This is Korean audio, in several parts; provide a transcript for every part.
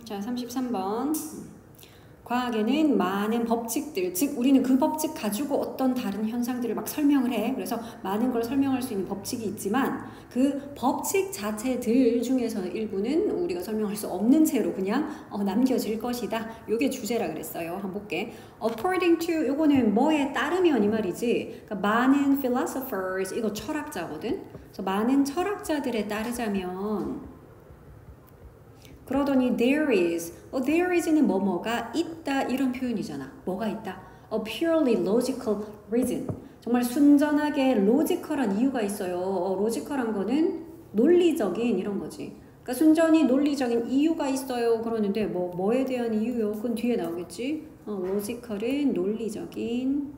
자, 33번. 과학에는 많은 법칙들, 즉 우리는 그 법칙 가지고 어떤 다른 현상들을 막 설명을 해. 그래서 많은 걸 설명할 수 있는 법칙이 있지만 그 법칙 자체들 중에서 일부는 우리가 설명할 수 없는 채로 그냥 남겨질 것이다. 요게 주제라 그랬어요. 한번 볼게. According to, 요거는 뭐에 따르면 이 말이지. 그러니까 많은 philosophers, 이거 철학자거든. 그래서 많은 철학자들에 따르자면 그러더니 there is는 뭐뭐가 있다 이런 표현이잖아. 뭐가 있다? A purely logical reason. 정말 순전하게 로지컬한 이유가 있어요. 로지컬한 거는 논리적인 이런 거지. 그러니까 순전히 논리적인 이유가 있어요. 그러는데 뭐에 대한 이유요? 그건 뒤에 나오겠지. 로지컬은 논리적인.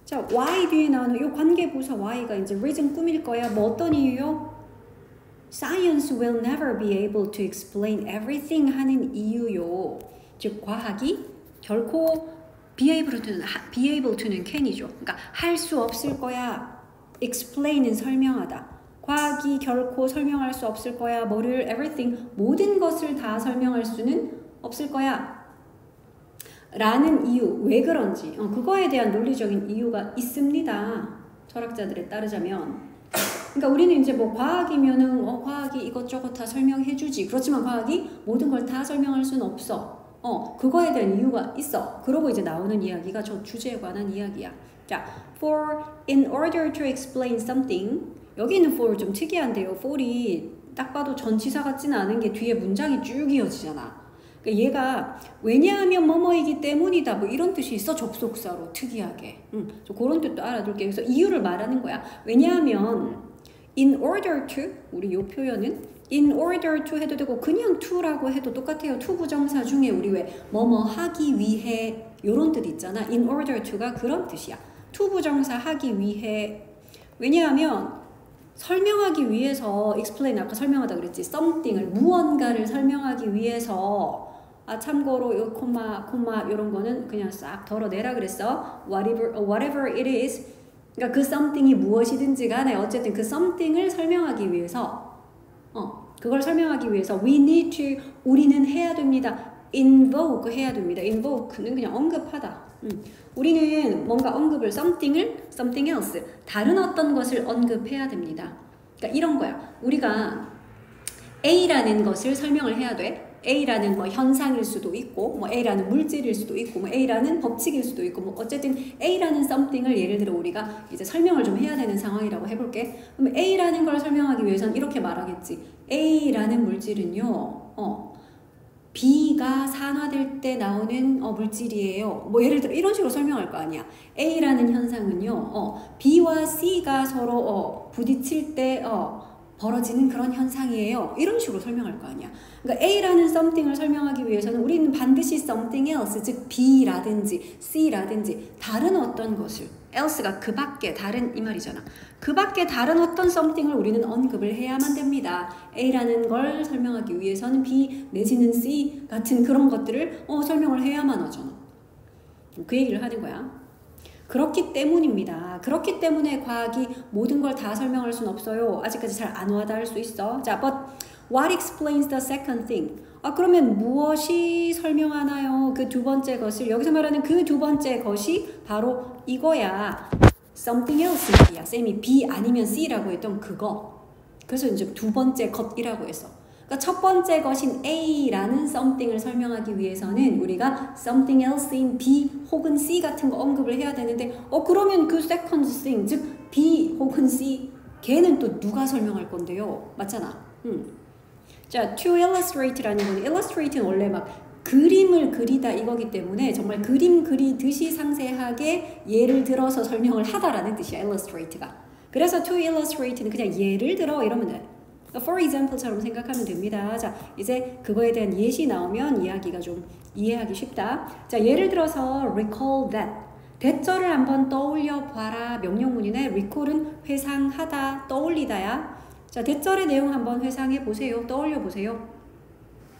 자, why 뒤에 나오는 이 관계부사 why가 이제 reason 꾸밀 거야. 뭐 어떤 이유요? Science will never be able to explain everything 하는 이유요. 즉 과학이 결코 be able to는 can이죠. 그러니까 할 수 없을 거야. explain은 설명하다. 과학이 결코 설명할 수 없을 거야. 뭐를 everything 모든 것을 다 설명할 수는 없을 거야. 라는 이유. 왜 그런지 그거에 대한 논리적인 이유가 있습니다. 철학자들에 따르자면. 그러니까 우리는 이제 뭐 과학이면은 과학이 이것저것 다 설명해주지. 그렇지만 과학이 모든 걸 다 설명할 수는 없어. 그거에 대한 이유가 있어. 그러고 이제 나오는 이야기가 저 주제에 관한 이야기야. 자, for in order to explain something. 여기는 for 좀 특이한데요. for이 딱 봐도 전치사 같지는 않은 게 뒤에 문장이 쭉 이어지잖아. 그러니까 얘가 왜냐하면 뭐뭐이기 때문이다 뭐 이런 뜻이 있어. 접속사로 특이하게. 그런 뜻도 알아둘게. 그래서 이유를 말하는 거야. 왜냐하면 in order to, 우리 요 표현은 in order to 해도 되고 그냥 to라고 해도 똑같아요. to 부정사 중에 우리 왜 뭐뭐 하기 위해 요런 뜻 있잖아. in order to가 그런 뜻이야. to 부정사 하기 위해. 왜냐하면 설명하기 위해서 explain 아까 설명하다 그랬지. something을 무언가를 설명하기 위해서 참고로 요 콤마 요런 거는 그냥 싹 덜어내라 그랬어. whatever it is. 그러니까 그 something이 무엇이든지 간에 어쨌든 그 something을 설명하기 위해서 그걸 설명하기 위해서 we need to 우리는 해야 됩니다. invoke 해야 됩니다. invoke는 그냥 언급하다. 우리는 뭔가 언급을 something else 다른 어떤 것을 언급해야 됩니다. 그러니까 이런 거야. 우리가 A라는 것을 설명을 해야 돼. A라는 뭐 현상일 수도 있고, 뭐 A라는 물질일 수도 있고, 뭐 A라는 법칙일 수도 있고, 뭐 어쨌든 A라는 something을 예를 들어 우리가 이제 설명을 좀 해야 되는 상황이라고 해볼게. 그럼 A라는 걸 설명하기 위해서는 이렇게 말하겠지. A라는 물질은요, B가 산화될 때 나오는 물질이에요. 뭐 예를 들어 이런 식으로 설명할 거 아니야. A라는 현상은요, B와 C가 서로 부딪힐 때 벌어지는 그런 현상이에요. 이런 식으로 설명할 거 아니야. 그러니까 A라는 something을 설명하기 위해서는 우리는 반드시 something else, 즉 B라든지 C라든지 다른 어떤 것을, else가 그 밖에 다른 이 말이잖아. 그 밖에 다른 어떤 something을 우리는 언급을 해야만 됩니다. A라는 걸 설명하기 위해서는 B 내지는 C 같은 그런 것들을 설명을 해야만 하잖아. 그 얘기를 하는 거야. 그렇기 때문입니다. 그렇기 때문에 과학이 모든 걸 다 설명할 수는 없어요. 아직까지 잘 안 와닿을 수 있어. 자, but what explains the second thing? 그러면 무엇이 설명하나요? 그 두 번째 것을. 여기서 말하는 그 두 번째 것이 바로 이거야. something else야. 쌤이 B 아니면 C라고 했던 그거. 그래서 이제 두 번째 것이라고 했어. 그러니까 첫 번째 것인 A라는 something을 설명하기 위해서는 우리가 something else인 B 혹은 C 같은 거 언급을 해야 되는데 그러면 그 second thing, 즉 B 혹은 C 걔는 또 누가 설명할 건데요? 맞잖아. 자, to illustrate라는 건 illustrate는 원래 막 그림을 그리다 이거기 때문에 정말 그림 그리듯이 상세하게 예를 들어서 설명을 하다라는 뜻이야, illustrate가. 그래서 to illustrate는 그냥 예를 들어 이러면 돼. For example처럼 생각하면 됩니다. 자, 이제 그거에 대한 예시 나오면 이야기가 좀 이해하기 쉽다. 자, 예를 들어서 recall that. 대절을 한번 떠올려 봐라. 명령문이네. recall은 회상하다, 떠올리다야. 자, 대절의 내용 한번 회상해 보세요. 떠올려 보세요.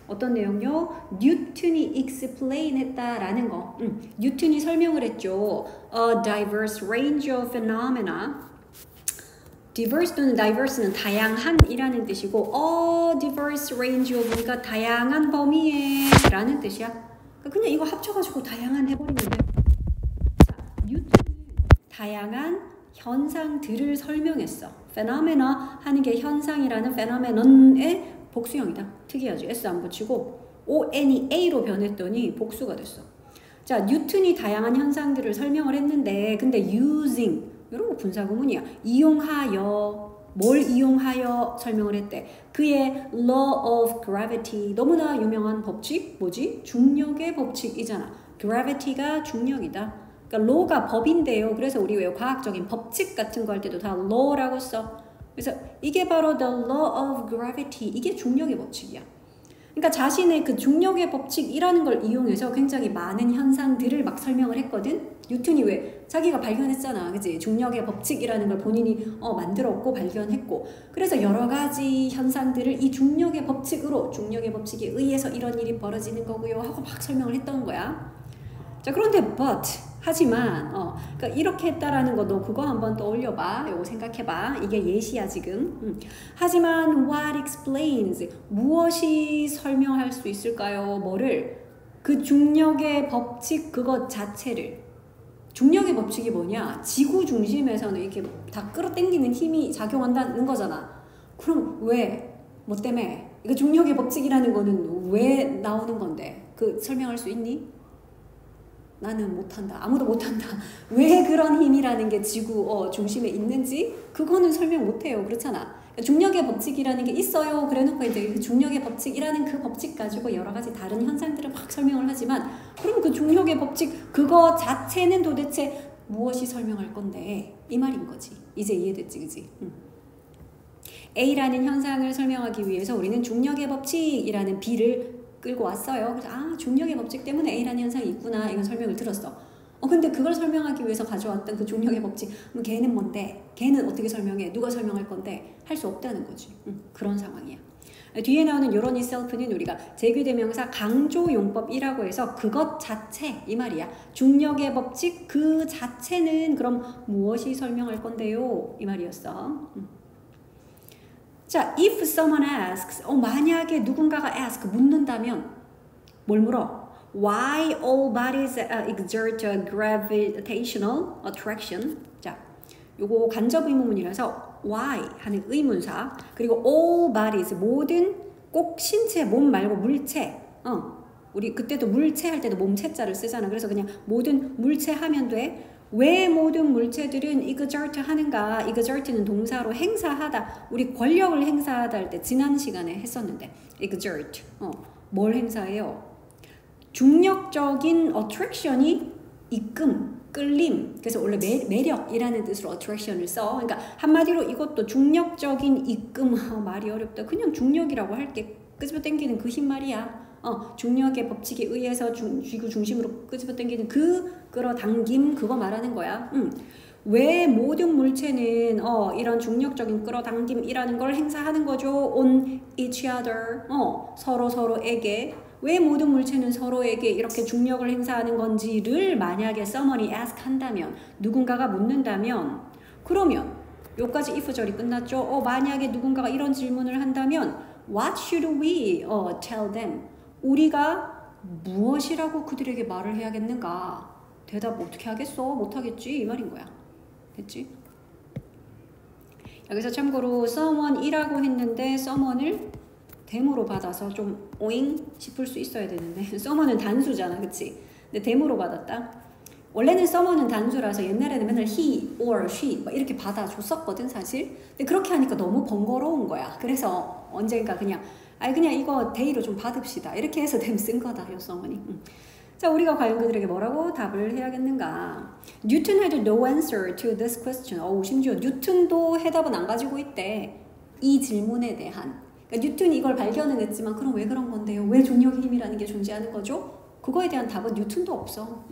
어떤 내용요? 뉴턴이 explain 했다라는 거. 뉴턴이 설명을 했죠. A diverse range of phenomena diverse 또는 diverse는 다양한이라는 뜻이고 diverse range of니까 다양한 범위의 라는 뜻이야. 그냥 이거 합쳐가지고 다양한 해버리면 돼. 자, 뉴턴은 다양한 현상들을 설명했어. phenomena 하는 게 현상이라는 phenomenon의 복수형이다. 특이하지? S 안 붙이고 on이 a로 변했더니 복수가 됐어. 자, 뉴턴이 다양한 현상들을 설명을 했는데 근데 using 이런 거 분사구문이야. 이용하여 뭘 이용하여 설명을 했대. 그의 law of gravity 너무나 유명한 법칙 뭐지? 중력의 법칙이잖아. gravity가 중력이다. 그러니까 law가 법인데요. 그래서 우리 왜 과학적인 법칙 같은 거 할 때도 다 law라고 써. 그래서 이게 바로 the law of gravity 이게 중력의 법칙이야. 그러니까 자신의 그 중력의 법칙이라는 걸 이용해서 굉장히 많은 현상들을 막 설명을 했거든. 뉴턴이 왜 자기가 발견했잖아, 그치? 중력의 법칙이라는 걸 본인이 만들었고 발견했고, 그래서 여러 가지 현상들을 이 중력의 법칙으로 중력의 법칙에 의해서 이런 일이 벌어지는 거고요 하고 막 설명을 했던 거야. 자, 그런데 하지만 그러니까 이렇게 했다라는 거 너 그거 한번 떠올려봐. 요거 생각해봐. 이게 예시야 지금. 하지만 what explains 무엇이 설명할 수 있을까요? 뭐를? 그 중력의 법칙 그것 자체를. 중력의 법칙이 뭐냐? 지구 중심에서는 이렇게 다 끌어당기는 힘이 작용한다는 거잖아. 그럼 왜? 뭐 때문에? 이거 중력의 법칙이라는 거는 왜 나오는 건데? 그 설명할 수 있니? 나는 못한다. 아무도 못한다. 왜 그런 힘이라는 게 지구 중심에 있는지 그거는 설명 못해요. 그렇잖아. 중력의 법칙이라는 게 있어요. 그래놓고 이제 그 중력의 법칙이라는 그 법칙 가지고 여러 가지 다른 현상들을 막 설명을 하지만 그럼 그 중력의 법칙 그거 자체는 도대체 무엇이 설명할 건데 이 말인 거지. 이제 이해됐지, 그지? A라는 현상을 설명하기 위해서 우리는 중력의 법칙이라는 B를 끌고 왔어요. 그래서 중력의 법칙 때문에 A라는 현상이 있구나 이건 설명을 들었어. 근데 그걸 설명하기 위해서 가져왔던 그 중력의 법칙 그럼 걔는 뭔데? 걔는 어떻게 설명해? 누가 설명할 건데? 할 수 없다는 거지. 그런 상황이야. 뒤에 나오는 요런 itself는 우리가 제규대명사 강조용법이라고 해서 그것 자체 이 말이야. 중력의 법칙 그 자체는 그럼 무엇이 설명할 건데요? 이 말이었어. 자, if someone asks, 만약에 누군가가 ask, 묻는다면 뭘 물어? Why all bodies exert a gravitational attraction? 자, 요거 간접 의문문이라서 why 하는 의문사 그리고 all bodies 모든 꼭 신체, 몸 말고 물체 우리 그때도 물체 할 때도 몸체자를 쓰잖아. 그래서 그냥 모든 물체 하면 돼. 왜 모든 물체들은 exert 하는가? exert는 동사로 행사하다. 우리 권력을 행사하다 할 때 지난 시간에 했었는데 exert. 뭘 행사해요? 중력적인 attraction이 이끔, 끌림. 그래서 원래 매력이라는 뜻으로 attraction을 써. 그러니까 한마디로 이것도 중력적인 이끔. 말이 어렵다. 그냥 중력이라고 할게. 끄집어 당기는 그 힘 말이야. 중력의 법칙에 의해서 지구 중심으로 끄집어 당기는 그 끌어당김 그거 말하는 거야. 왜 모든 물체는 이런 중력적인 끌어당김이라는 걸 행사하는 거죠? on each other. 서로에게. 왜 모든 물체는 서로에게 이렇게 중력을 행사하는 건지를 만약에 someone이 ask 한다면 누군가가 묻는다면 그러면 여기까지 if 절이 끝났죠? 만약에 누군가가 이런 질문을 한다면 what should we tell them? 우리가 무엇이라고 그들에게 말을 해야겠는가? 대답 어떻게 하겠어? 못하겠지? 이 말인 거야. 됐지? 여기서 참고로 someone이라고 했는데 someone을 대모로 받아서 좀 오잉 싶을 수 있어야 되는데 someone은 단수잖아. 그치? 근데 대모로 받았다. 원래는 someone은 단수라서 옛날에는 맨날 he or she 이렇게 받아줬었거든 사실. 근데 그렇게 하니까 너무 번거로운 거야. 그래서 언젠가 그냥 이거 대의로 좀 받읍시다. 이렇게 해서 쓴 거다. 요 someone이. 자, 우리가 과연 그들에게 뭐라고 답을 해야겠는가? Newton had no answer to this question. 심지어 뉴턴도 해답은 안 가지고 있대. 이 질문에 대한. 그러니까 뉴턴이 이걸 발견은 했지만 그럼 왜 그런 건데요? 왜 중력의 힘이라는 게 존재하는 거죠? 그거에 대한 답은 뉴턴도 없어.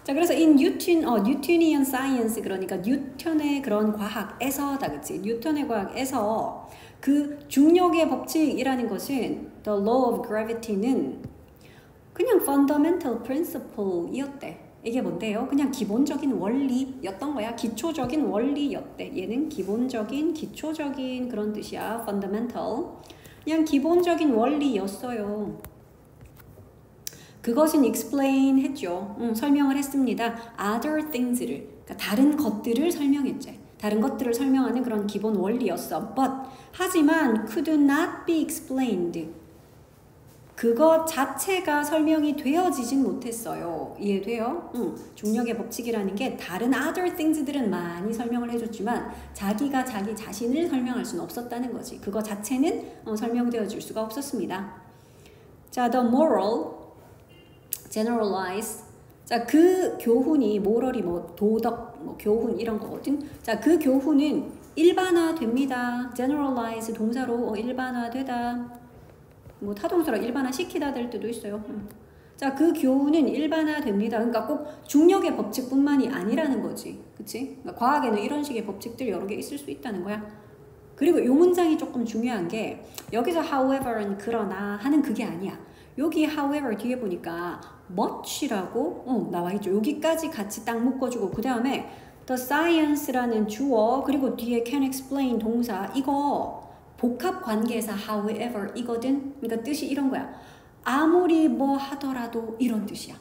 자, 그래서 in Newtonian science 그러니까 뉴턴의 그런 과학에서다, 그치? 뉴턴의 과학에서 그 중력의 법칙이라는 것은 the law of gravity는 그냥 fundamental principle이었대. 이게 뭔데요? 그냥 기본적인 원리였던 거야. 기초적인 원리였대. 얘는 기본적인, 기초적인 그런 뜻이야. fundamental. 그냥 기본적인 원리였어요. 그것은 explain 했죠. 설명을 했습니다. other things를, 그러니까 다른 것들을 설명했지. 다른 것들을 설명하는 그런 기본 원리였어. But, 하지만 could not be explained. 그것 자체가 설명이 되어지진 못했어요. 이해돼요? 중력의 법칙이라는 게 다른 other things들은 많이 설명을 해줬지만 자기가 자기 자신을 설명할 수는 없었다는 거지. 그거 자체는 설명되어질 수가 없었습니다. 자, the moral, generalize. 자, 그 교훈이 moral이 뭐 도덕, 뭐 교훈 이런 거거든. 자, 그 교훈은 일반화됩니다. generalize 동사로 일반화되다. 뭐 타동사로 일반화 시키다 될 때도 있어요. 자, 그 교훈은 일반화됩니다. 그러니까 꼭 중력의 법칙뿐만이 아니라는 거지. 그치? 그러니까 과학에는 이런 식의 법칙들 여러 개 있을 수 있다는 거야. 그리고 이 문장이 조금 중요한 게 여기서 however는 그러나 하는 그게 아니야. 여기 however 뒤에 보니까 much라고 나와 있죠. 여기까지 같이 딱 묶어주고 그 다음에 the science라는 주어 그리고 뒤에 can explain 동사 이거 복합 관계에서 however 이거든. 그러니까 뜻이 이런 거야. 아무리 뭐 하더라도 이런 뜻이야.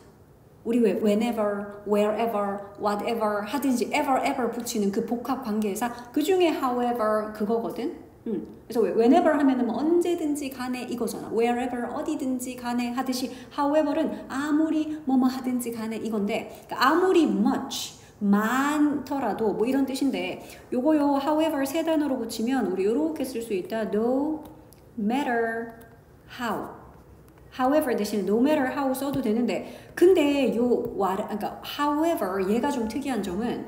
우리 왜 whenever, wherever, whatever 하든지 ever 붙이는 그 복합 관계에서 그 중에 however 그거거든. 그래서 whenever 하면은 뭐 언제든지 간에 이거잖아. wherever 어디든지 간에 하듯이 however는 아무리 뭐뭐 하든지 간에 이건데 그러니까 아무리 much 많더라도 뭐 이런 뜻인데 요거요 however 세 단어로 붙이면 우리 요렇게 쓸 수 있다. no matter how however 대신에 no matter how 써도 되는데 근데 그러니까 however 얘가 좀 특이한 점은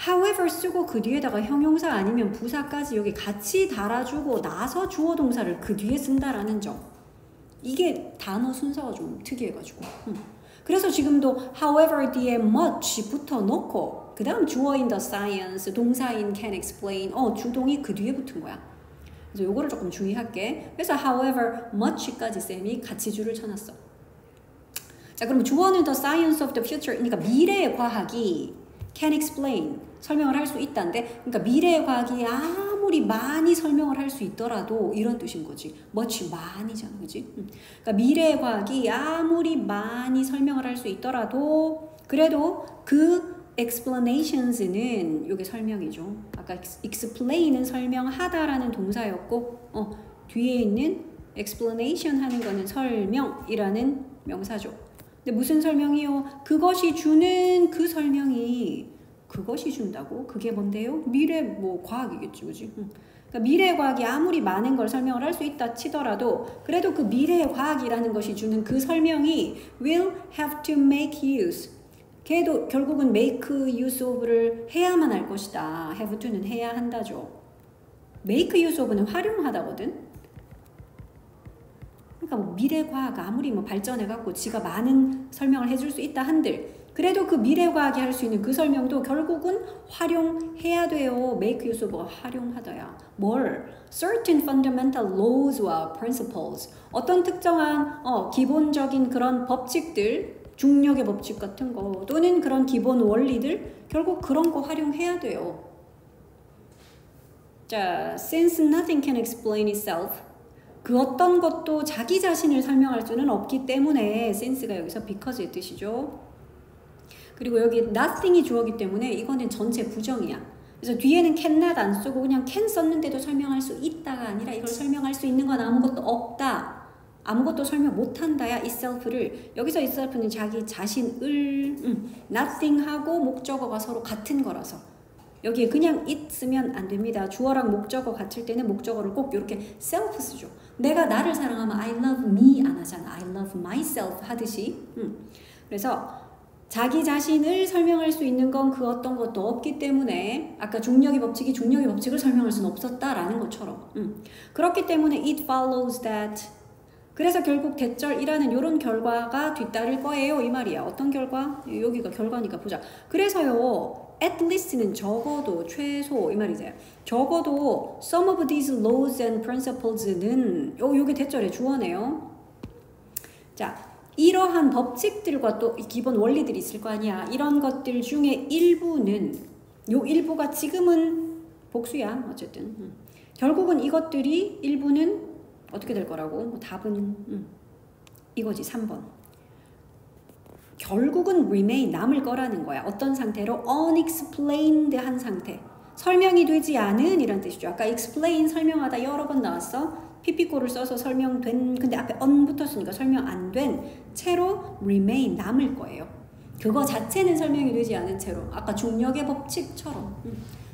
however 쓰고 그 뒤에다가 형용사 아니면 부사까지 여기 같이 달아주고 나서 주어 동사를 그 뒤에 쓴다라는 점 이게 단어 순서가 좀 특이해가지고 그래서 지금도 however 뒤에 much 붙어놓고 그 다음 주어인 the science, 동사인 can explain 주동이 그 뒤에 붙은 거야. 그래서 요거를 조금 주의할게. 그래서 however much까지 쌤이 같이 줄을 쳐놨어. 자, 그럼 주어는 the science of the future 그러니까 미래의 과학이 can explain 설명을 할 수 있다는데 그러니까 미래의 과학이 아무리 많이 설명을 할 수 있더라도 이런 뜻인 거지. much 많이잖아. 그지? 그러니까 미래의 과학이 아무리 많이 설명을 할 수 있더라도 그래도 그 explanations는 이게 설명이죠. 아까 explain은 설명하다라는 동사였고 뒤에 있는 explanation 하는 거는 설명이라는 명사죠. 근데 무슨 설명이요? 그것이 주는 그 설명이 그것이 준다고? 그게 뭔데요? 미래 뭐 과학이겠지, 그지? 그러니까 미래 과학이 아무리 많은 걸 설명을 할 수 있다 치더라도 그래도 그 미래 과학이라는 것이 주는 그 설명이 will have to make use. 걔도 결국은 make use of를 해야만 할 것이다. have to는 해야 한다죠. make use of는 활용하다거든. 그러니까 뭐 미래 과학 아무리 뭐 발전해갖고 지가 많은 설명을 해줄 수 있다 한들. 그래도 그 미래과학이 할 수 있는 그 설명도 결국은 활용해야 돼요. make use of 활용하다야. 뭘? certain fundamental laws와 principles. 어떤 특정한 기본적인 그런 법칙들, 중력의 법칙 같은 거 또는 그런 기본 원리들 결국 그런 거 활용해야 돼요. 자, since nothing can explain itself. 그 어떤 것도 자기 자신을 설명할 수는 없기 때문에 since가 여기서 because의 뜻이죠. 그리고 여기 nothing이 주어기 때문에 이거는 전체 부정이야. 그래서 뒤에는 cannot 안 쓰고 그냥 can 썼는데도 설명할 수 있다가 아니라 이걸 설명할 수 있는 건 아무것도 없다. 아무것도 설명 못한다야 itself를. 여기서 itself는 자기 자신을 nothing하고 목적어가 서로 같은 거라서 여기에 그냥 it 쓰면 안 됩니다. 주어랑 목적어 같을 때는 목적어를 꼭 이렇게 self 쓰죠. 내가 나를 사랑하면 I love me 안 하잖아. I love myself 하듯이. 그래서 자기 자신을 설명할 수 있는 건 그 어떤 것도 없기 때문에 아까 중력의 법칙이 중력의 법칙을 설명할 수는 없었다라는 것처럼 그렇기 때문에 it follows that 그래서 결국 대절이라는 이런 결과가 뒤따를 거예요 이 말이야. 어떤 결과? 여기가 결과니까 보자. 그래서요 at least는 적어도 최소 이 말이죠. 적어도 some of these laws and principles는 요게 대절의 주어네요. 자 이러한 법칙들과 또 기본 원리들이 있을 거 아니야. 이런 것들 중에 일부는 요 일부가 지금은 복수야. 어쨌든 결국은 이것들이 일부는 어떻게 될 거라고? 뭐 답은 이거지. 3번. 결국은 remain 남을 거라는 거야. 어떤 상태로? unexplained 한 상태. 설명이 되지 않은 이란 뜻이죠. 아까 explain 설명하다 여러 번 나왔어. PP고를 써서 설명된 근데 앞에 on 붙었으니까 설명 안 된 채로 remain 남을 거예요. 그거 자체는 설명이 되지 않은 채로 아까 중력의 법칙처럼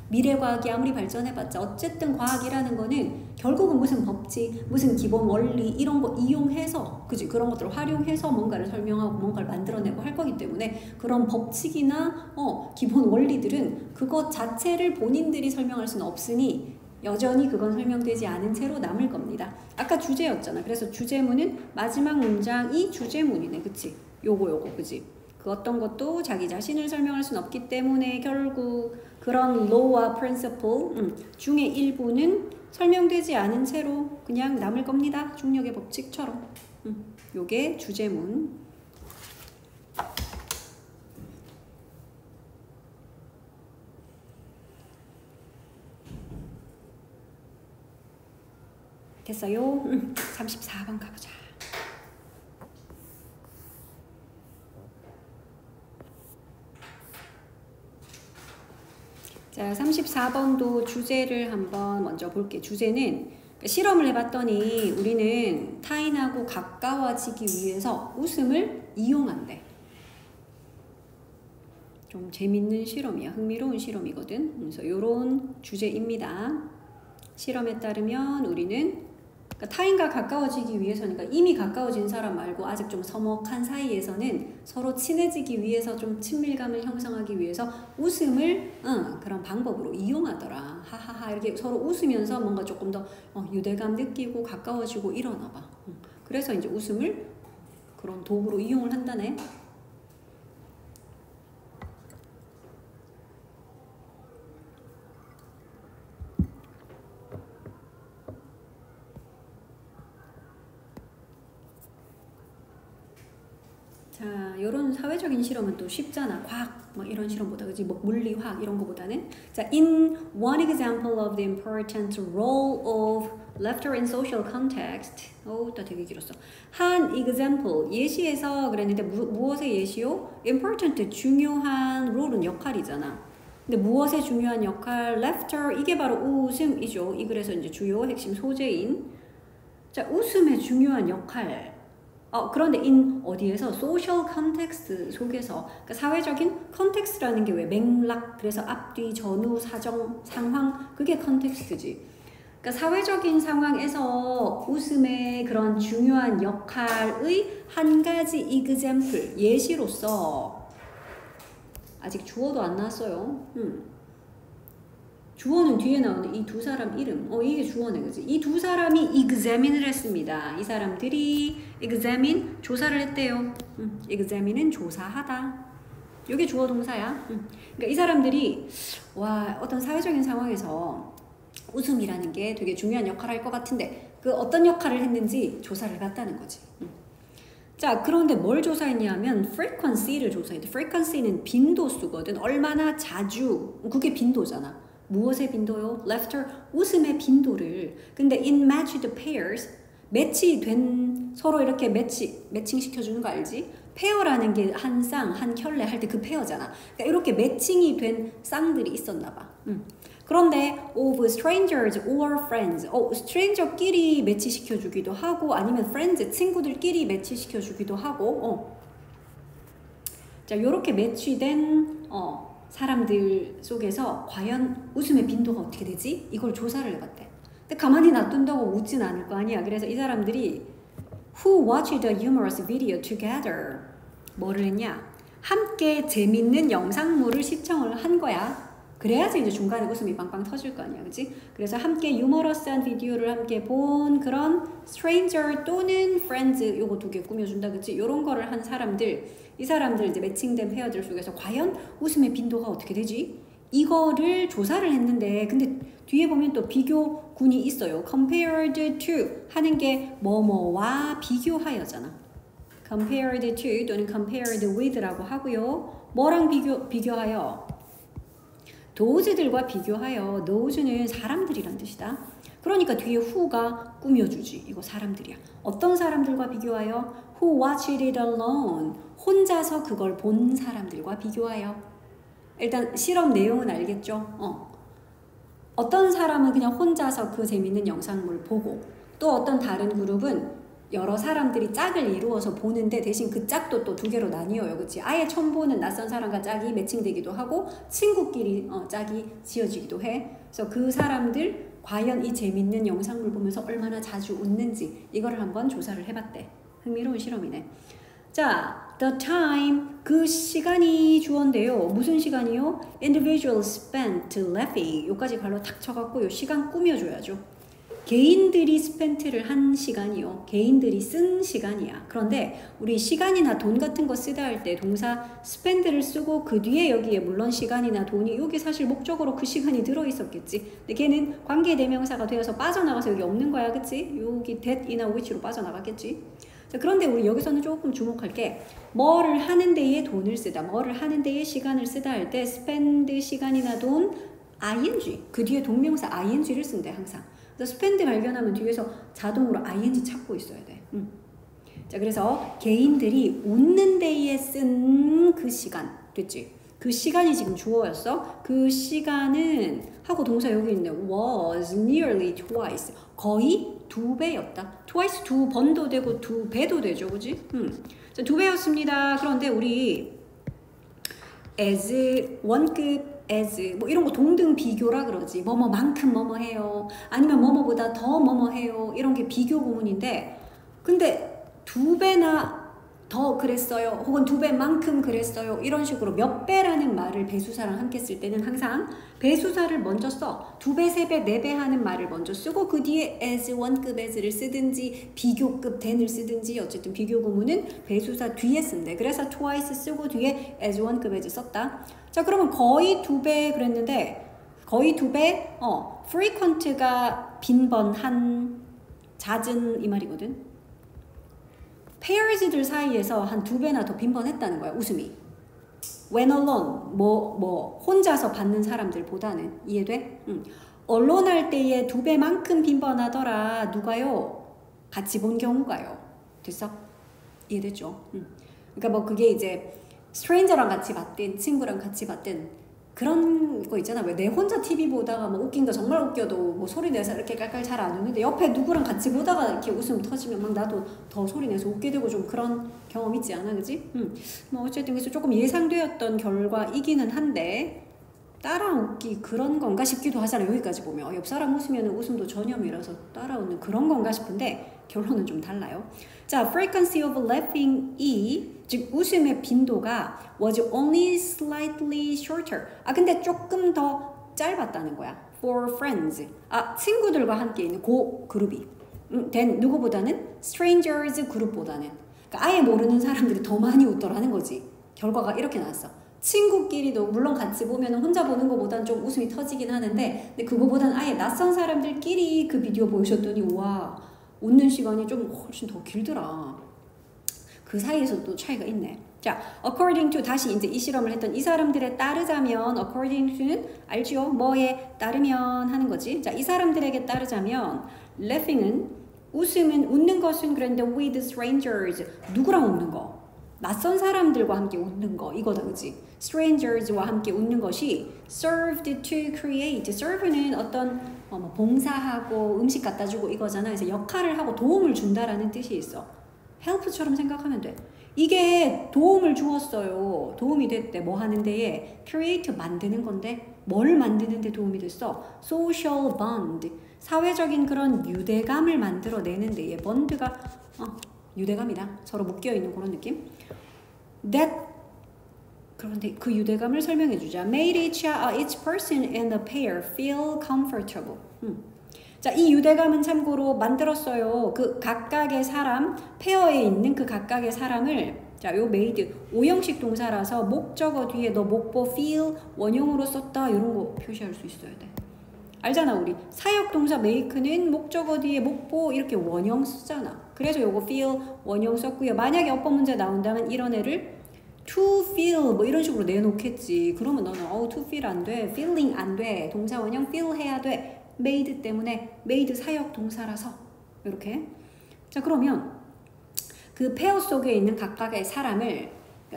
미래과학이 아무리 발전해봤자 어쨌든 과학이라는 거는 결국은 무슨 법칙, 무슨 기본 원리 이런 거 이용해서 그지 그런 것들을 활용해서 뭔가를 설명하고 뭔가를 만들어내고 할 거기 때문에 그런 법칙이나 기본 원리들은 그것 자체를 본인들이 설명할 수는 없으니 여전히 그건 설명되지 않은 채로 남을 겁니다. 아까 주제였잖아. 그래서 주제문은 마지막 문장이 주제문이네. 그치? 요거 그치? 그 어떤 것도 자기 자신을 설명할 수는 없기 때문에 결국 그런 law와 principle 중에 일부는 설명되지 않은 채로 그냥 남을 겁니다. 중력의 법칙처럼. 요게 주제문. 됐어요? 34번 가보자. 자, 34번도 주제를 한번 먼저 볼게. 주제는 실험을 해봤더니 우리는 타인하고 가까워지기 위해서 웃음을 이용한대. 좀 재밌는 실험이야. 흥미로운 실험이거든. 그래서 이런 주제입니다. 실험에 따르면 우리는 타인과 가까워지기 위해서니까 이미 가까워진 사람 말고 아직 좀 서먹한 사이에서는 서로 친해지기 위해서 좀 친밀감을 형성하기 위해서 웃음을 그런 방법으로 이용하더라. 하하하 이렇게 서로 웃으면서 뭔가 조금 더 유대감 느끼고 가까워지고 이러나 봐. 그래서 이제 웃음을 그런 도구로 이용을 한다네. 자, 이런 사회적인 실험은 또 쉽잖아. 과학 뭐 이런 실험보다 그지 뭐 물리, 화학 이런 거보다는. 자, in one example of the important role of laughter in social context. 또 되게 길었어. 한 example 예시에서 그랬는데 무엇의 예시요? important 중요한 롤은 역할이잖아. 근데 무엇의 중요한 역할? laughter 이게 바로 웃음이죠. 이 글에서 이제 주요 핵심 소재인. 자, 웃음의 중요한 역할. 그런데 어디에서 social context 속에서 그러니까 사회적인 컨텍스트라는 게 왜 맥락 그래서 앞뒤 전후 사정 상황 그게 컨텍스트지. 그러니까 사회적인 상황에서 웃음의 그런 중요한 역할의 한 가지 example 예시로서 아직 주어도 안 나왔어요. 주어는 뒤에 나오는 이 두 사람 이름. 이게 주어네, 그지? 이 두 사람이 examine을 했습니다. 이 사람들이 examine, 조사를 했대요. examine은 조사하다. 이게 주어 동사야. 그러니까 이 사람들이, 어떤 사회적인 상황에서 웃음이라는 게 되게 중요한 역할을 할 것 같은데, 그 어떤 역할을 했는지 조사를 해봤다는 거지. 자, 그런데 뭘 조사했냐면 frequency를 조사했대. frequency는 빈도수거든. 얼마나 자주, 그게 빈도잖아. 무엇의 빈도요? laughter, 웃음의 빈도를. 근데 in matched pairs, 매치된 서로 이렇게 매칭 시켜주는 거 알지? 페어라는 게 한 쌍, 한 켤레 할 때 그 페어잖아. 그러니까 이렇게 매칭이 된 쌍들이 있었나 봐. 그런데 of strangers or friends, stranger끼리 매치시켜주기도 하고 아니면 friends, 친구들끼리 매치시켜주기도 하고 자, 요렇게 매치된 사람들 속에서 과연 웃음의 빈도가 어떻게 되지? 이걸 조사를 해봤대. 근데 가만히 놔둔다고 웃진 않을 거 아니야. 그래서 이 사람들이 who watched a humorous video together 뭐를 했냐? 함께 재밌는 영상물을 시청을 한 거야. 그래야지 이제 중간에 웃음이 빵빵 터질 거 아니야, 그치? 그래서 함께 유머러스한 비디오를 함께 본 그런 stranger 또는 friends 요거 두 개 꾸며준다, 그치? 요런 거를 한 사람들, 이 사람들 이제 매칭된 페어들 속에서 과연 웃음의 빈도가 어떻게 되지? 이거를 조사를 했는데, 근데 뒤에 보면 또 비교군이 있어요. compared to 하는 게 뭐뭐와 비교하여잖아. compared to 또는 compared with라고 하고요. 뭐랑 비교하여? those들과 비교하여. those는 사람들이란 뜻이다. 그러니까 뒤에 who가 꾸며주지. 이거 사람들이야. 어떤 사람들과 비교하여? who watched it alone. 혼자서 그걸 본 사람들과 비교하여. 일단 실험 내용은 알겠죠? 어떤 사람은 그냥 혼자서 그 재밌는 영상물 보고 또 어떤 다른 그룹은 여러 사람들이 짝을 이루어서 보는데 대신 그 짝도 또 두 개로 나뉘어요. 그치? 아예 처음 보는 낯선 사람과 짝이 매칭되기도 하고 친구끼리 짝이 지어지기도 해. 그래서 그 사람들 과연 이 재밌는 영상물 보면서 얼마나 자주 웃는지 이거를 한번 조사를 해봤대. 흥미로운 실험이네. 자, the time, 그 시간이 주어인데요. 무슨 시간이요? individuals spent laughing. 요까지 발로 탁 쳐갖고 요 시간 꾸며줘야죠. 개인들이 spent를 한 시간이요. 개인들이 쓴 시간이야. 그런데 우리 시간이나 돈 같은 거 쓰다 할 때 동사 spend를 쓰고 그 뒤에 여기에 물론 시간이나 돈이 여기 사실 목적으로 그 시간이 들어있었겠지. 근데 걔는 관계대명사가 되어서 빠져나가서 여기 없는 거야. 그치? 여기 that이나 which로 빠져나갔겠지. 자, 그런데 우리 여기서는 조금 주목할 게 뭐를 하는 데에 돈을 쓰다, 뭐를 하는 데에 시간을 쓰다 할 때 spend 시간이나 돈 ing 그 뒤에 동명사 ing를 쓴대 항상. 그래서 spend 발견하면 뒤에서 자동으로 ing 찾고 있어야 돼. 자, 그래서 개인들이 웃는 데에 쓴 그 시간 됐지? 그 시간이 지금 주어였어. 그 시간은 하고 동사 여기 있네. was nearly twice. 거의 두 배였다. twice 두 번도 되고 두 배도 되죠. 그지? 자, 두 배였습니다. 그런데 우리 as 원급 as 뭐 이런 거 동등 비교라 그러지. 뭐뭐만큼 뭐뭐 해요. 아니면 뭐뭐보다 더 뭐뭐 해요. 이런 게 비교 구문인데 근데 두 배나 더 그랬어요. 혹은 두 배만큼 그랬어요. 이런 식으로 몇 배라는 말을 배수사랑 함께 쓸 때는 항상 배수사를 먼저 써. 두 배, 세 배, 네 배 하는 말을 먼저 쓰고 그 뒤에 as, 원급 as를 쓰든지 비교급 than을 쓰든지 어쨌든 비교 구문은 배수사 뒤에 쓴대. 그래서 twice 쓰고 뒤에 as, 원급 as 썼다. 자, 그러면 거의 두 배 그랬는데 거의 두 배? frequent가 빈번한, 잦은 이 말이거든. pairs들 사이에서 한 두 배나 더 빈번했다는 거야, 웃음이. when alone, 혼자서 받는 사람들보다는. 이해돼? alone 할 때에 두 배만큼 빈번하더라. 누가요? 같이 본 경우가요. 됐어? 이해됐죠? 그러니까 뭐 그게 이제 stranger랑 같이 봤든 친구랑 같이 봤든 그런 거 있잖아. 왜 내 혼자 TV 보다가 뭐 웃긴 거 정말 웃겨도 뭐 소리 내서 이렇게 깔깔 잘 안 웃는데 옆에 누구랑 같이 보다가 이렇게 웃음 터지면 막 나도 더 소리 내서 웃게 되고 좀 그런 경험 있지 않아? 그지? 뭐 어쨌든 그래서 조금 예상되었던 결과이기는 한데 따라 웃기 그런 건가 싶기도 하잖아. 여기까지 보면 옆 사람 웃으면 웃음도 전염이라서 따라 웃는 그런 건가 싶은데 결론은 좀 달라요. 자, frequency of laughing이 즉 웃음의 빈도가 was only slightly shorter. 근데 조금 더 짧았다는 거야. For friends. 친구들과 함께 있는 그 그룹이. than 누구보다는 strangers 그룹보다는. 그러니까 아예 모르는 사람들이 더 많이 웃더라는 거지. 결과가 이렇게 나왔어. 친구끼리도 물론 같이 보면 혼자 보는 것보다는 좀 웃음이 터지긴 하는데 근데 그거보다는 아예 낯선 사람들끼리 그 비디오 보여줬더니 와 웃는 시간이 좀 훨씬 더 길더라. 그 사이에서 또 차이가 있네. 자, according to 다시 이제 이 실험을 했던 이 사람들에 따르자면 according to는 알죠? 뭐에 따르면 하는 거지. 자, 이 사람들에게 따르자면 laughing은 웃음은 웃는 것은 그런데 with strangers 누구랑 웃는 거? 낯선 사람들과 함께 웃는 거 이거다 그치? strangers와 함께 웃는 것이 served to create. serve는 어떤 뭐 봉사하고 음식 갖다 주고 이거잖아. 그래서 역할을 하고 도움을 준다라는 뜻이 있어. help처럼 생각하면 돼. 이게 도움을 주었어요. 도움이 됐대. 뭐 하는 데에 create 만드는 건데 뭘 만드는 데 도움이 됐어? social bond. 사회적인 그런 유대감을 만들어내는 데에 bond가 유대감이다. 서로 묶여있는 그런 느낌. 그런데 그 유대감을 설명해 주자. Made each person in the pair feel comfortable. 자, 이 유대감은 참고로 만들었어요. 그 각각의 사람, 페어에 있는 그 각각의 사람을 자, 요 made 오형식 동사라서 목적어 뒤에 너 목보 feel 원형으로 썼다 이런 거 표시할 수 있어야 돼. 알잖아 우리 사역 동사 make는 목적어 뒤에 목보 이렇게 원형 쓰잖아. 그래서 요거 feel 원형 썼고요. 만약에 어법 문제 나온다면 이런 애를 to feel 뭐 이런 식으로 내놓겠지. 그러면 너는 to feel 안 돼. feeling 안 돼. 동사 원형 feel 해야 돼. made 때문에 made 사역 동사라서 이렇게. 자, 그러면 그 페어 속에 있는 각각의 사람을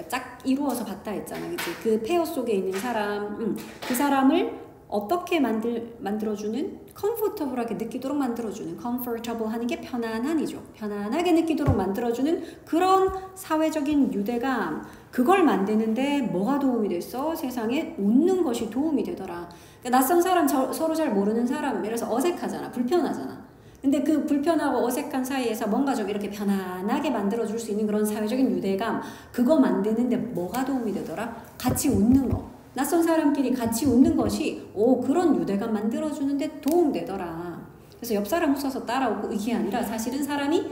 짝 이루어서 봤다 했잖아. 그치? 그 페어 속에 있는 사람, 그 사람을 어떻게 만들어주는? comfortable하게 느끼도록 만들어주는, comfortable 하는 게 편안한이죠. 편안하게 느끼도록 만들어주는 그런 사회적인 유대감, 그걸 만드는데 뭐가 도움이 됐어? 세상에 웃는 것이 도움이 되더라. 그러니까 낯선 사람, 서로 잘 모르는 사람, 예를 들어서 어색하잖아. 불편하잖아. 근데 그 불편하고 어색한 사이에서 뭔가 좀 이렇게 편안하게 만들어줄 수 있는 그런 사회적인 유대감, 그거 만드는데 뭐가 도움이 되더라? 같이 웃는 거. 낯선 사람끼리 같이 웃는 것이 그런 유대감 만들어주는데 도움되더라. 그래서 옆 사람 웃어서 따라오고 이게 아니라 사실은 사람이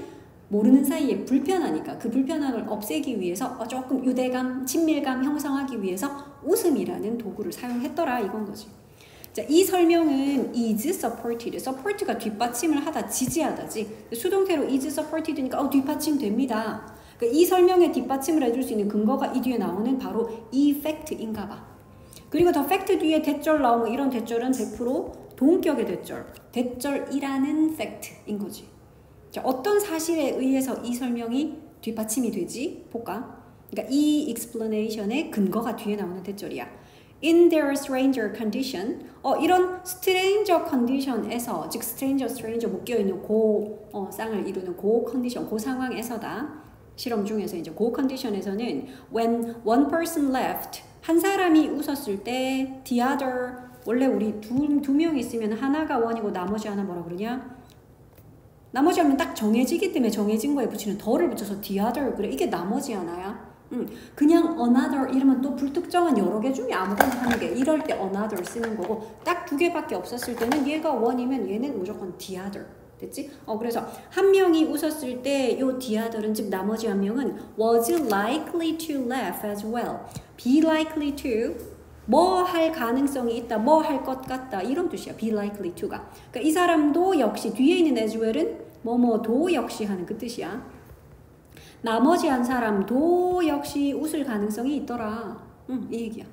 모르는 사이에 불편하니까 그 불편함을 없애기 위해서 조금 유대감, 친밀감 형성하기 위해서 웃음이라는 도구를 사용했더라 이건 거지. 자, 이 설명은 is supported, support가 뒷받침을 하다, 지지하다지. 수동태로 is supported니까 뒷받침됩니다. 그러니까 이 설명에 뒷받침을 해줄 수 있는 근거가 이 뒤에 나오는 바로 이 팩트인가 봐. 그리고 더 팩트 뒤에 대절 나오면 이런 대절은 100% 동격의 대절, 대절이라는 팩트인 거지. 자, 어떤 사실에 의해서 이 설명이 뒷받침이 되지? 볼까? 그러니까 이 explanation의 근거가 뒤에 나오는 대절이야. In their stranger condition, 이런 stranger condition에서, 즉 stranger 묶여있는 쌍을 이루는 condition, 상황에서다. 실험 중에서 이제 condition에서는 when one person left, 한 사람이 웃었을 때 the other, 원래 우리 두 명 있으면 하나가 원이고 나머지 하나 뭐라 그러냐? 나머지 하면 딱 정해지기 때문에 정해진 거에 붙이는 더를 붙여서 the other, 그래. 이게 나머지 하나야. 그냥 another 이러면 또 불특정한 여러 개 중에 아무거나 하는 게, 이럴 때 another 쓰는 거고, 딱 두 개밖에 없었을 때는 얘가 원이면 얘는 무조건 the other. 됐지? 그래서 한 명이 웃었을 때 요 the other은, 즉 나머지 한 명은 was likely to laugh as well. be likely to, 뭐 할 가능성이 있다, 뭐 할 것 같다, 이런 뜻이야. be likely to가. 그러니까 이 사람도 역시 뒤에 있는 as well은 뭐뭐도 역시 하는 그 뜻이야. 나머지 한 사람도 역시 웃을 가능성이 있더라. 이 얘기야.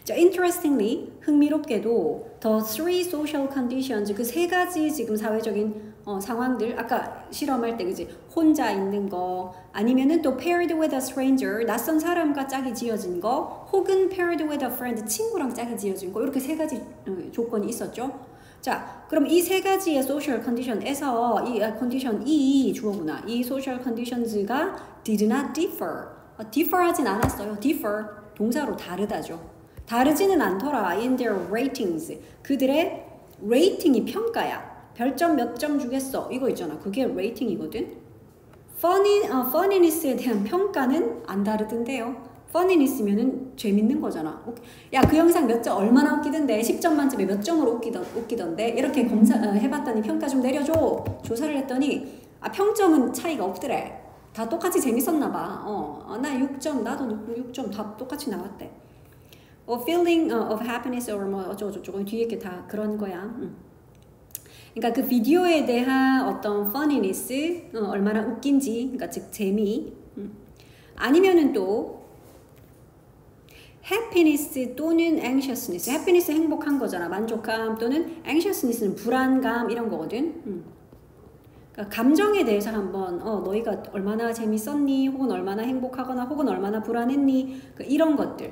자, interestingly, 흥미롭게도 the three social conditions, 그 세 가지 지금 사회적인 상황들, 아까 실험할 때 그지, 혼자 있는 거, 아니면은 또 paired with a stranger, 낯선 사람과 짝이 지어진 거, 혹은 paired with a friend, 친구랑 짝이 지어진 거, 이렇게 세 가지 조건이 있었죠. 자, 그럼 이 세 가지의 social condition에서 이 condition 이 주어구나. 이 social conditions가 did not differ. differ 하진 않았어요. differ 동사로 다르다죠. 다르지는 않더라. in their ratings. 그들의 레이팅이 평가야. 별점 몇 점 주겠어. 이거 있잖아. 그게 레이팅이거든. funniness에 대한 평가는 안 다르던데요. funniness면은 재밌는 거잖아. 야, 그 영상 몇 점 얼마나 웃기던데, 10점 만점에 몇 점으로 웃기던데, 이렇게 해봤더니 평가 좀 내려줘. 조사를 했더니 평점은 차이가 없더래. 다 똑같이 재밌었나 봐. 나 6점, 나도 6점 다 똑같이 나왔대. feeling of happiness or 뭐 어쩌고저쩌고 뒤에 게 다 그런 거야. 그러니까 그 비디오에 대한 어떤 funniness, 얼마나 웃긴지, 그러니까 즉 재미. 아니면은 또 happiness 또는 anxiousness. happiness 행복한 거잖아. 만족감, 또는 anxiousness는 불안감, 이런 거거든. 그러니까 감정에 대해서 한번 너희가 얼마나 재밌었니? 혹은 얼마나 행복하거나 혹은 얼마나 불안했니? 이런 것들.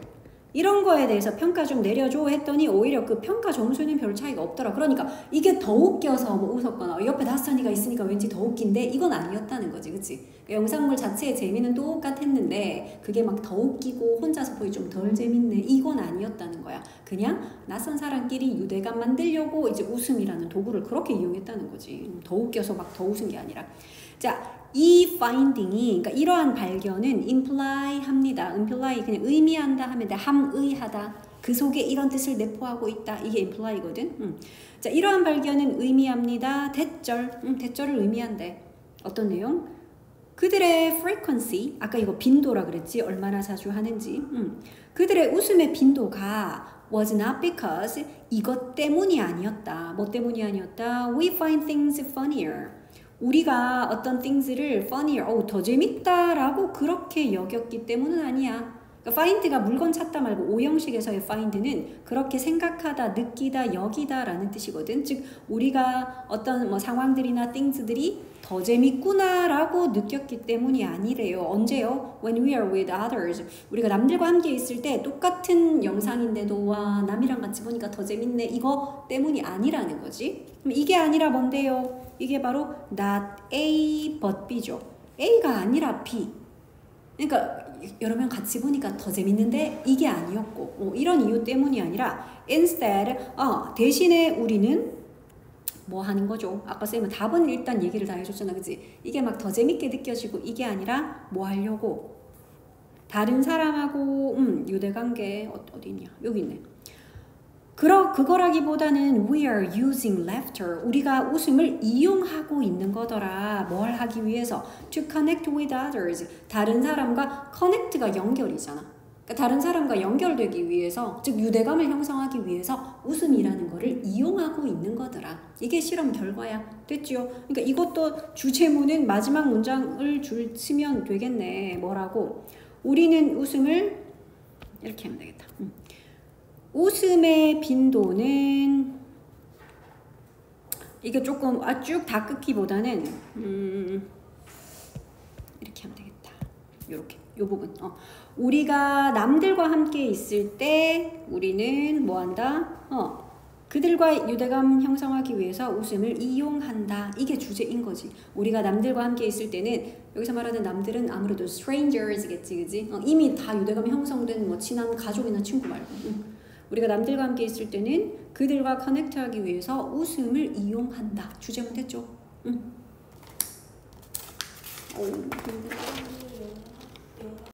이런 거에 대해서 평가 좀 내려줘 했더니 오히려 그 평가 점수는 별 차이가 없더라. 그러니까 이게 더 웃겨서 뭐 웃었거나 옆에 낯선이가 있으니까 왠지 더 웃긴데, 이건 아니었다는 거지. 그치? 영상물 자체의 재미는 똑같았는데 그게 막 더 웃기고 혼자서 보기 좀 덜 재밌네, 이건 아니었다는 거야. 그냥 낯선 사람끼리 유대감 만들려고 이제 웃음이라는 도구를 그렇게 이용했다는 거지. 더 웃겨서 막 더 웃은 게 아니라. 자, 이 finding이, 그러니까 이러한 발견은 imply 합니다. imply 그냥 의미한다 하면 돼. 함의하다. 그 속에 이런 뜻을 내포하고 있다. 이게 imply거든. 자, 이러한 발견은 의미합니다. 대절. 대절을 의미한대. 어떤 내용? 그들의 frequency, 아까 이거 빈도라 그랬지. 얼마나 자주 하는지. 그들의 웃음의 빈도가 was not because, 이것 때문이 아니었다. 뭐 때문이 아니었다? We find things funnier. 우리가 어떤 things를 funnier, 더 재밌다라고 그렇게 여겼기 때문은 아니야. 그러니까 find가 물건 찾다 말고 오형식에서의 find는 그렇게 생각하다, 느끼다, 여기다라는 뜻이거든. 즉 우리가 어떤 뭐 상황들이나 things들이 더 재밌구나라고 느꼈기 때문이 아니래요. 언제요? When we are with others. 우리가 남들과 함께 있을 때 똑같은 영상인데도 와 남이랑 같이 보니까 더 재밌네. 이거 때문이 아니라는 거지. 그럼 이게 아니라 뭔데요? 이게 바로 not A but B죠. A가 아니라 B. 그러니까 여러 명 같이 보니까 더 재밌는데 이게 아니었고 이런 이유 때문이 아니라 instead 대신에 우리는 뭐 하는 거죠? 아까 쌤은 답은 일단 얘기를 다 해줬잖아, 그치? 이게 막 더 재밌게 느껴지고 이게 아니라 뭐 하려고? 다른 사람하고 유대관계 어디 있냐? 여기 있네. 그거라기보다는 we are using laughter. 우리가 웃음을 이용하고 있는 거더라. 뭘 하기 위해서? To connect with others. 다른 사람과 connect가 연결이잖아. 그러니까 다른 사람과 연결되기 위해서, 즉 유대감을 형성하기 위해서 웃음이라는 거를 이용하고 있는 거더라. 이게 실험 결과야. 됐죠? 그러니까 이것도 주제문은 마지막 문장을 쓰면 되겠네. 뭐라고? 우리는 웃음을 이렇게 하면 되겠다. 웃음의 빈도는 이게 조금 쭉 다 끊기보다는 이렇게 하면 되겠다. 요렇게 요 부분. 우리가 남들과 함께 있을 때 우리는 뭐 한다? 그들과 유대감 형성하기 위해서 웃음을 이용한다. 이게 주제인 거지. 우리가 남들과 함께 있을 때는 여기서 말하는 남들은 아무래도 strangers겠지, 그지? 이미 다 유대감이 형성된 뭐 친한 가족이나 친구 말고. 우리가 남들과 함께 있을 때는 그들과 커넥트하기 위해서 웃음을 이용한다. 주제문 됐죠?